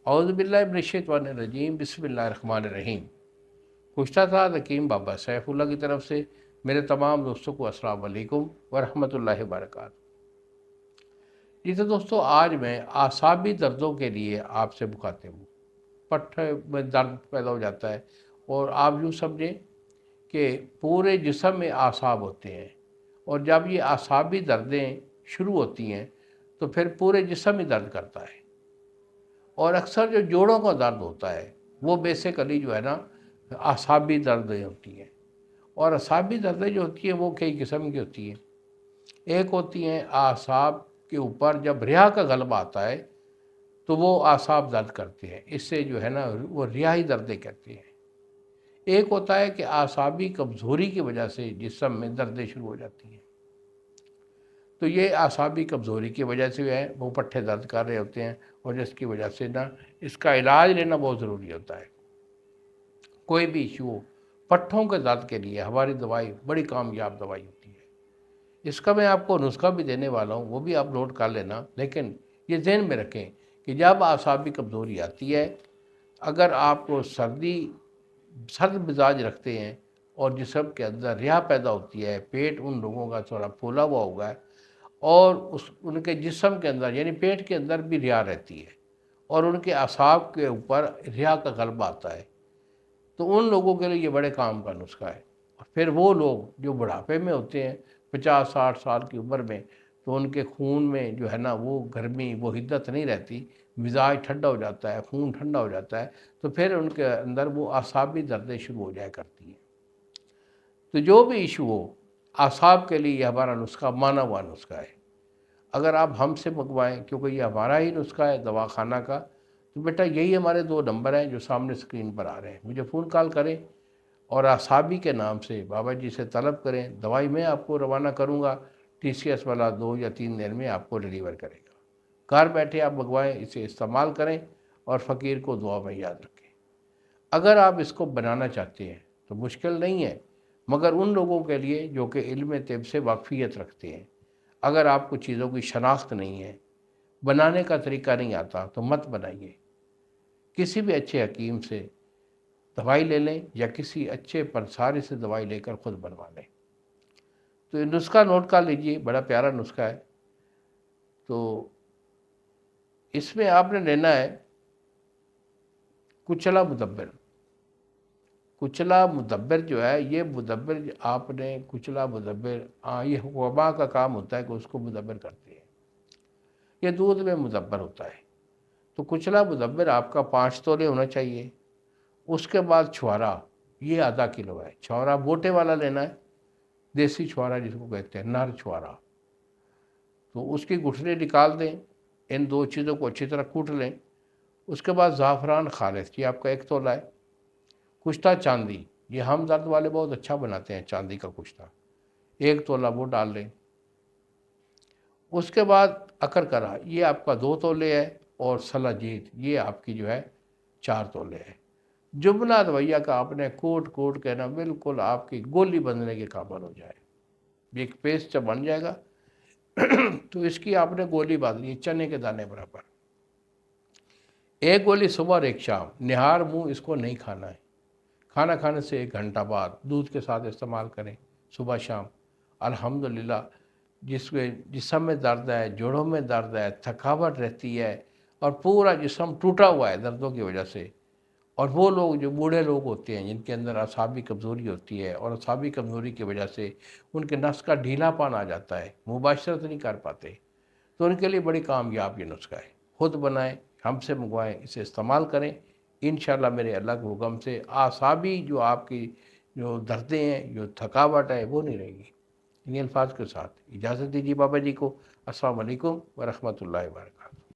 اعوذ باللہ من الشیطان الرجیم، بسم اللہ الرحمن الرحیم۔ پوچھتا تھا حکیم بابا سیف اللہ کی طرف سے۔ میرے تمام دوستوں کو السلام علیکم ورحمۃ اللہ وبرکاتہ۔ جی تو دوستوں، آج میں اعصابی دردوں کے لیے آپ سے مخاطب ہوں۔ پٹھ میں درد پیدا ہو جاتا ہے، اور آپ یوں سمجھیں کہ پورے جسم میں اعصاب ہوتے ہیں، اور جب یہ اعصابی دردیں شروع ہوتی ہیں تو پھر پورے جسم ہی درد کرتا ہے۔ اور اکثر جو جوڑوں کا درد ہوتا ہے وہ بیسیکلی جو ہے نا اعصابی دردیں ہوتی ہیں۔ اور اعصابی دردیں جو ہوتی ہیں وہ کئی قسم کی ہوتی ہیں۔ ایک ہوتی ہیں اعصاب کے اوپر جب ریا کا غلبہ آتا ہے تو وہ اعصاب درد کرتے ہیں، اس سے جو ہے نا وہ ریائی دردیں کہتے ہیں۔ ایک ہوتا ہے کہ اعصابی کمزوری کی وجہ سے جسم میں دردیں شروع ہو جاتی ہیں، تو یہ اعصابی کمزوری کی وجہ سے جو ہے وہ پٹھے درد کر رہے ہوتے ہیں، اور جس کی وجہ سے نا اس کا علاج لینا بہت ضروری ہوتا ہے۔ کوئی بھی ایشو ہو، پٹھوں کے درد کے لیے ہماری دوائی بڑی کامیاب دوائی ہوتی ہے۔ اس کا میں آپ کو نسخہ بھی دینے والا ہوں، وہ بھی آپ نوٹ کر لینا، لیکن یہ ذہن میں رکھیں کہ جب اعصابی کمزوری آتی ہے، اگر آپ کو سرد مزاج رکھتے ہیں اور جسم کے اندر ریا پیدا ہوتی ہے، پیٹ ان لوگوں کا تھوڑا پھولا ہوا ہوگا ہے، اور ان کے جسم کے اندر یعنی پیٹ کے اندر بھی ریا رہتی ہے، اور ان کے اعصاب کے اوپر ریا کا غلبہ آتا ہے، تو ان لوگوں کے لیے یہ بڑے کام کا نسخہ ہے۔ اور پھر وہ لوگ جو بڑھاپے میں ہوتے ہیں 50-60 سال کی عمر میں، تو ان کے خون میں جو ہے نا وہ گرمی، وہ حدت نہیں رہتی، مزاج ٹھنڈا ہو جاتا ہے، خون ٹھنڈا ہو جاتا ہے، تو پھر ان کے اندر وہ اعصابی دردیں شروع ہو جایا کرتی ہیں۔ تو جو بھی ایشو ہو، اعصاب کے لیے یہ ہمارا نسخہ مانا ہوا نسخہ ہے۔ اگر آپ ہم سے منگوائیں، کیونکہ یہ ہمارا ہی نسخہ ہے دوا خانہ کا، تو بیٹا یہی ہمارے 2 نمبر ہیں جو سامنے اسکرین پر آ رہے ہیں، مجھے فون کال کریں اور اعصابی کے نام سے بابا جی سے طلب کریں، دوائی میں آپ کو روانہ کروں گا، ٹی سی ایس والا 2 یا 3 دن میں آپ کو ڈیلیور کرے گا۔ گھر بیٹھے آپ منگوائیں، اسے استعمال کریں اور فقیر کو دعا میں یاد رکھیں۔ اگر آپ اس کو بنانا چاہتے ہیں تو مشکل نہیں ہے، مگر ان لوگوں کے لیے جو کہ علم طب سے واقفیت رکھتے ہیں۔ اگر آپ کو چیزوں کی شناخت نہیں ہے، بنانے کا طریقہ نہیں آتا، تو مت بنائیے۔ کسی بھی اچھے حکیم سے دوائی لے لیں، یا کسی اچھے پنساری سے دوائی لے کر خود بنوا لیں۔ تو یہ نسخہ نوٹ کر لیجئے، بڑا پیارا نسخہ ہے۔ تو اس میں آپ نے لینا ہے کچلا مدبر۔ کچلا مدبر جو ہے، یہ مدبر آپ نے کچلا مدبر، یہ وبا کا کام ہوتا ہے کہ اس کو مدبر کرتے ہیں، یہ دودھ میں مدبر ہوتا ہے۔ تو کچلا مدبر آپ کا 5 تولے ہونا چاہیے۔ اس کے بعد چھوارا، یہ آدھا کلو ہے۔ چھوارا موٹے والا لینا ہے، دیسی چھوارا جس کو کہتے ہیں، نر چھوارا۔ تو اس کی گٹھلی نکال دیں، ان 2 چیزوں کو اچھی طرح کوٹ لیں۔ اس کے بعد زعفران خالص، یہ آپ کا 1 تولہ ہے۔ کشتہ چاندی، یہ ہم درد والے بہت اچھا بناتے ہیں چاندی کا کشتہ، 1 تولہ وہ ڈال لیں۔ اس کے بعد اکرکرا، یہ آپ کا 2 تولے ہے، اور سلاجید یہ آپ کی جو ہے 4 تولے ہے۔ جملہ دویہ کا آپ نے کوٹ کوٹ کے نا بالکل آپ کی گولی بننے کے قابل ہو جائے، ایک پیسٹ جب بن جائے گا تو اس کی آپ نے گولی باندھنی ہے چنے کے دانے برابر۔ 1 گولی صبح اور 1 شام، نہار منہ اس کو نہیں کھانا ہے۔ کھانا کھانے سے 1 گھنٹہ بعد دودھ کے ساتھ استعمال کریں، صبح شام۔ الحمدللہ جسم میں درد ہے، جوڑوں میں درد ہے، تھکاوٹ رہتی ہے، اور پورا جسم ٹوٹا ہوا ہے دردوں کی وجہ سے، اور وہ لوگ جو بوڑھے لوگ ہوتے ہیں جن کے اندر اعصابی کمزوری ہوتی ہے، اور اعصابی کمزوری کی وجہ سے ان کے نس کا ڈھیلا پان آ جاتا ہے، مباشرت نہیں کر پاتے، تو ان کے لیے بڑی کامیاب یہ نسخہ ہے۔ خود بنائیں، ہم سے منگوائیں، اسے استعمال کریں، انشاءاللہ میرے اللہ کے حکم سے اعصابی جو آپ کی جو دردیں ہیں، جو تھکاوٹ ہے، وہ نہیں رہے گی۔ انہی الفاظ کے ساتھ اجازت دیجیے بابا جی کو۔ السلام علیکم ورحمۃ اللہ وبرکاتہ۔